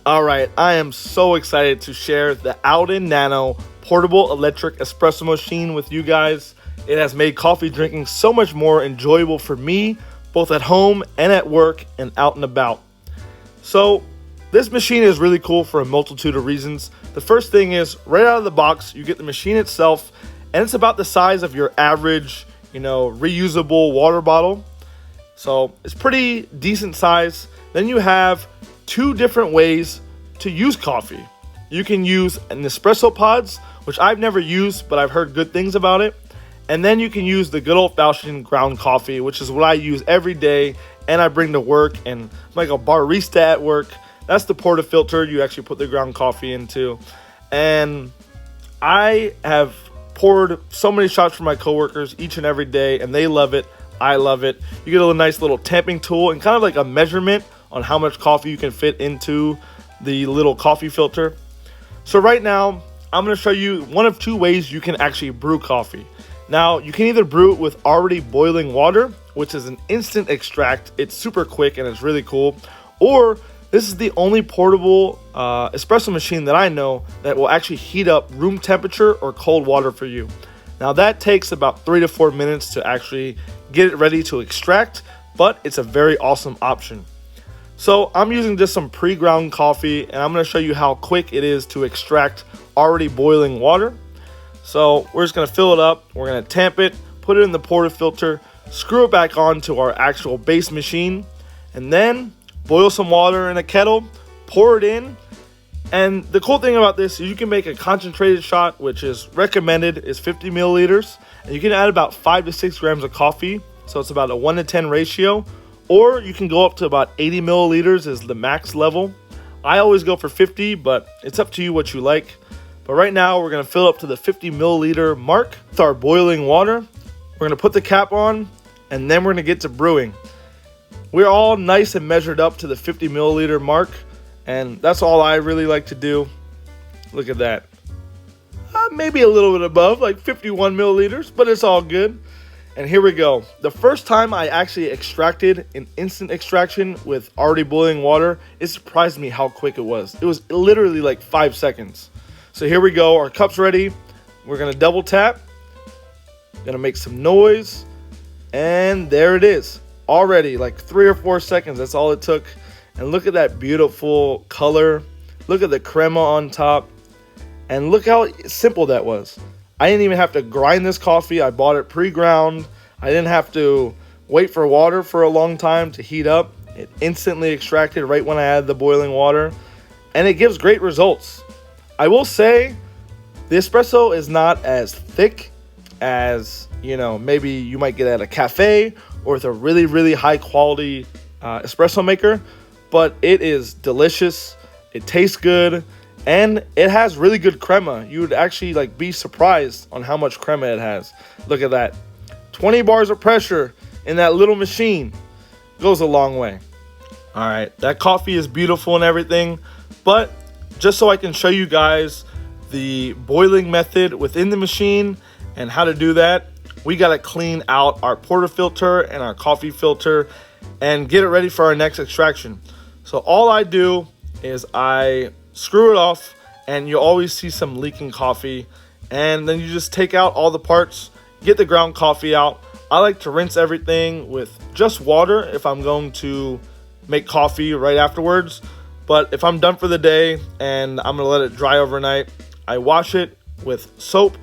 Alright, I am so excited to share the OutIn Nano portable electric espresso machine with you guys. It has made coffee drinking so much more enjoyable for me, both at home and at work and out and about. So, this machine is really cool for a multitude of reasons. The first thing is, right out of the box, you get the machine itself, and it's about the size of your average, reusable water bottle. So, it's pretty decent size. Then you have two different ways to use coffee. You can use an espresso pods, which I've never used, but I've heard good things about it. And then you can use the good old-fashioned ground coffee, which is what I use every day and I bring to work, and I'm like a barista at work. That's the portafilter you actually put the ground coffee into. And I have poured so many shots for my coworkers each and every day, and they love it. I love it. You get a nice little tamping tool and kind of like a measurement on how much coffee you can fit into the little coffee filter. So right now, I'm going to show you one of two ways you can actually brew coffee. Now, you can either brew it with already boiling water, which is an instant extract. It's super quick and it's really cool. Or this is the only portable espresso machine that I know that will actually heat up room temperature or cold water for you. Now, that takes about 3 to 4 minutes to actually get it ready to extract, but it's a very awesome option. So I'm using just some pre-ground coffee, and I'm going to show you how quick it is to extract already boiling water. So we're just going to fill it up, we're going to tamp it, put it in the portafilter, screw it back on to our actual base machine, and then boil some water in a kettle, pour it in. And the cool thing about this is you can make a concentrated shot, which is recommended is 50 milliliters, and you can add about 5 to 6 grams of coffee, so it's about a 1 to 10 ratio. Or you can go up to about 80 milliliters is the max level. I always go for 50, but it's up to you what you like. But right now, we're going to fill up to the 50 milliliter mark with our boiling water. We're going to put the cap on, and then we're going to get to brewing. We're all nice and measured up to the 50 milliliter mark, and that's all I really like to do. Look at that. Maybe a little bit above, like 51 milliliters, but it's all good. And here we go. The first time I actually extracted an instant extraction with already boiling water, it surprised me how quick it was. It was literally like 5 seconds. So here we go. Our cup's ready. We're going to double tap. Going to make some noise. And there it is. Already like 3 or 4 seconds. That's all it took. And look at that beautiful color. Look at the crema on top. And look how simple that was. I didn't even have to grind this coffee. I bought it pre-ground. I didn't have to wait for water for a long time to heat up. It instantly extracted right when I added the boiling water. And it gives great results. I will say the espresso is not as thick as, maybe you might get at a cafe or with a really, really high quality espresso maker. But it is delicious. It tastes good. And it has really good crema. You would actually be surprised on how much crema it has. Look at that. 20 bars of pressure in that little machine. Goes a long way. All right, that coffee is beautiful and everything. But just so I can show you guys the boiling method within the machine and how to do that, we got to clean out our portafilter and our coffee filter and get it ready for our next extraction. So all I do is I screw it off, and you always see some leaking coffee, and then you just take out all the parts, get the ground coffee out. I like to rinse everything with just water if I'm going to make coffee right afterwards, but if I'm done for the day and I'm gonna let it dry overnight, I wash it with soap,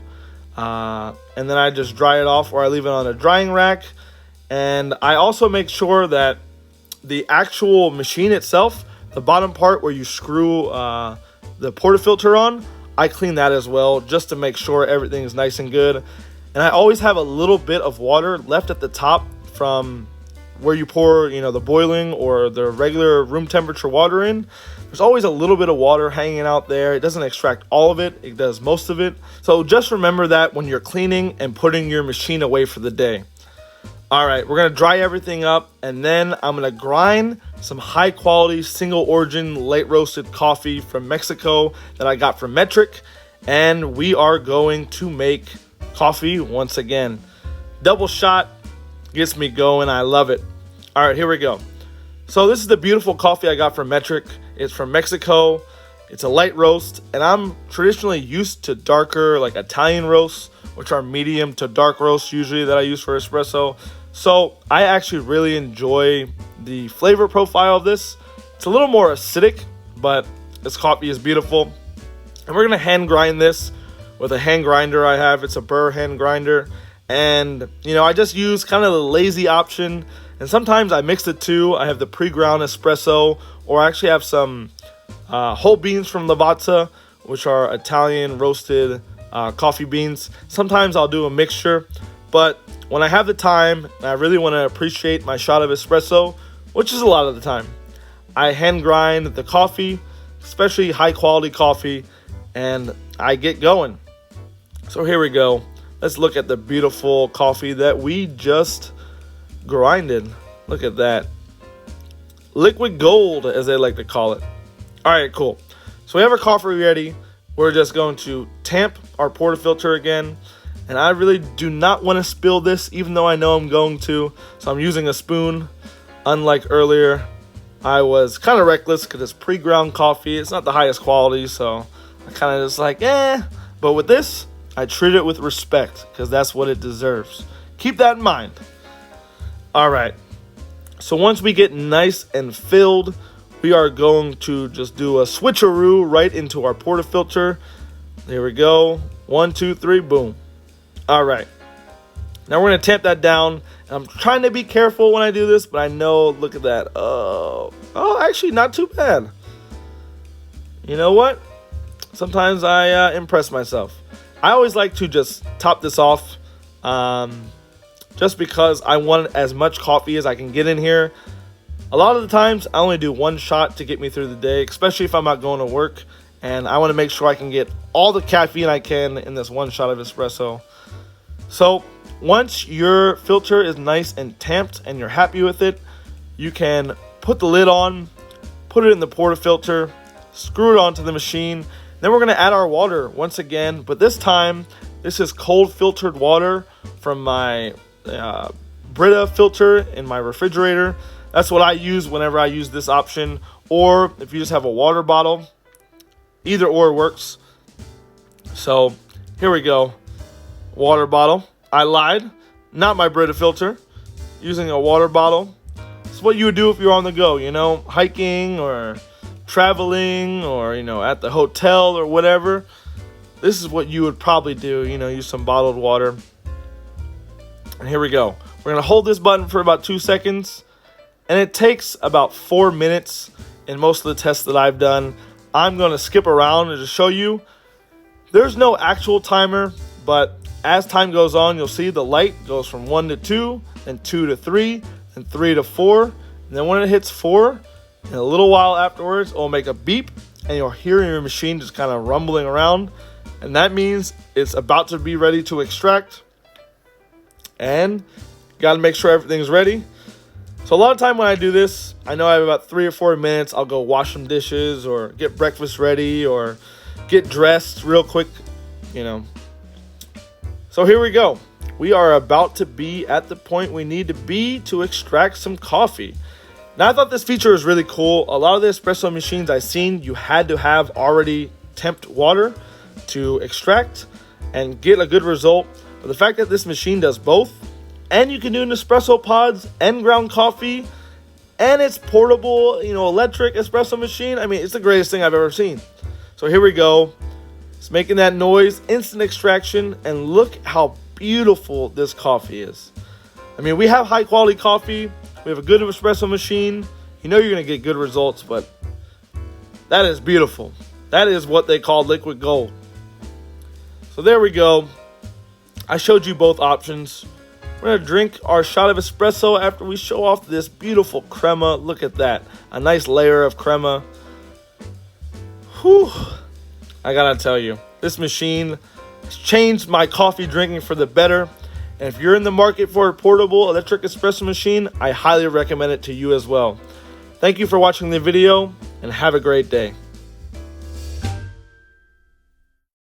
and then I just dry it off, or I leave it on a drying rack. And I also make sure that the actual machine itself, the bottom part where you screw the portafilter on, I clean that as well, just to make sure everything is nice and good. And I always have a little bit of water left at the top from where you pour, the boiling or the regular room temperature water in. There's always a little bit of water hanging out there. It doesn't extract all of it. It does most of it. So just remember that when you're cleaning and putting your machine away for the day. All right, we're going to dry everything up, and then I'm going to grind some high quality single origin late roasted coffee from Mexico that I got from Metric, and we are going to make coffee once again. Double shot gets me going. I love it. All right, here we go. So this is the beautiful coffee I got from Metric. It's from Mexico. It's a light roast, and I'm traditionally used to darker, like Italian roasts, which are medium to dark roasts usually that I use for espresso. So I actually really enjoy the flavor profile of this. It's a little more acidic, but this coffee is beautiful. And we're gonna hand grind this with a hand grinder I have. It's a Burr hand grinder. And, you know, I just use kind of the lazy option. And sometimes I mix the two. I have the pre-ground espresso, or I actually have some whole beans from Lavazza, which are Italian roasted coffee beans. Sometimes I'll do a mixture. But when I have the time, and I really want to appreciate my shot of espresso, which is a lot of the time, I hand grind the coffee, especially high quality coffee, and I get going. So here we go. Let's look at the beautiful coffee that we just grinded. Look at that. Liquid gold, as they like to call it. All right, cool. So we have our coffee ready. We're just going to tamp our portafilter again. And I really do not want to spill this, even though I know I'm going to. So I'm using a spoon. Unlike earlier, I was kind of reckless because it's pre-ground coffee. It's not the highest quality, so I kind of just like, eh. But with this, I treat it with respect because that's what it deserves. Keep that in mind. All right. So once we get nice and filled, we are going to just do a switcheroo right into our portafilter. There we go. 1, 2, 3, boom. All right. Now we're going to tamp that down. And I'm trying to be careful when I do this, but I know, look at that. Oh, actually not too bad. You know what? Sometimes I impress myself. I always like to just top this off just because I want as much coffee as I can get in here. A lot of the times, I only do one shot to get me through the day, especially if I'm not going to work. And I want to make sure I can get all the caffeine I can in this one shot of espresso. So once your filter is nice and tamped and you're happy with it, you can put the lid on, put it in the portafilter, screw it onto the machine. Then we're going to add our water once again, but this time, this is cold filtered water from my Brita filter in my refrigerator. That's what I use whenever I use this option, or if you just have a water bottle, either or works. So here we go. Water bottle. I lied. Not my Brita filter. Using a water bottle. It's what you would do if you're on the go, you know, hiking or traveling or, you know, at the hotel or whatever. This is what you would probably do, you know, use some bottled water. And here we go. We're going to hold this button for about 2 seconds. And it takes about 4 minutes in most of the tests that I've done. I'm going to skip around and just show you. There's no actual timer, but as time goes on, you'll see the light goes from 1 to 2, then 2 to 3, and 3 to 4. And then when it hits 4, in a little while afterwards, it will make a beep, and you'll hear your machine just kind of rumbling around. And that means it's about to be ready to extract. And got to make sure everything's ready. So a lot of time when I do this, I know I have about 3 or 4 minutes. I'll go wash some dishes or get breakfast ready or get dressed real quick, you know. So here we go. We are about to be at the point we need to be to extract some coffee. Now, I thought this feature was really cool. A lot of the espresso machines I've seen, you had to have already temped water to extract and get a good result. But the fact that this machine does both, and you can do Nespresso pods and ground coffee, and it's portable, you know, electric espresso machine. I mean, it's the greatest thing I've ever seen. So here we go. It's making that noise, instant extraction, and look how beautiful this coffee is. I mean, we have high quality coffee. We have a good espresso machine. You know you're going to get good results, but that is beautiful. That is what they call liquid gold. So there we go. I showed you both options. We're going to drink our shot of espresso after we show off this beautiful crema. Look at that. A nice layer of crema. Whew. I got to tell you, this machine has changed my coffee drinking for the better. And if you're in the market for a portable electric espresso machine, I highly recommend it to you as well. Thank you for watching the video and have a great day.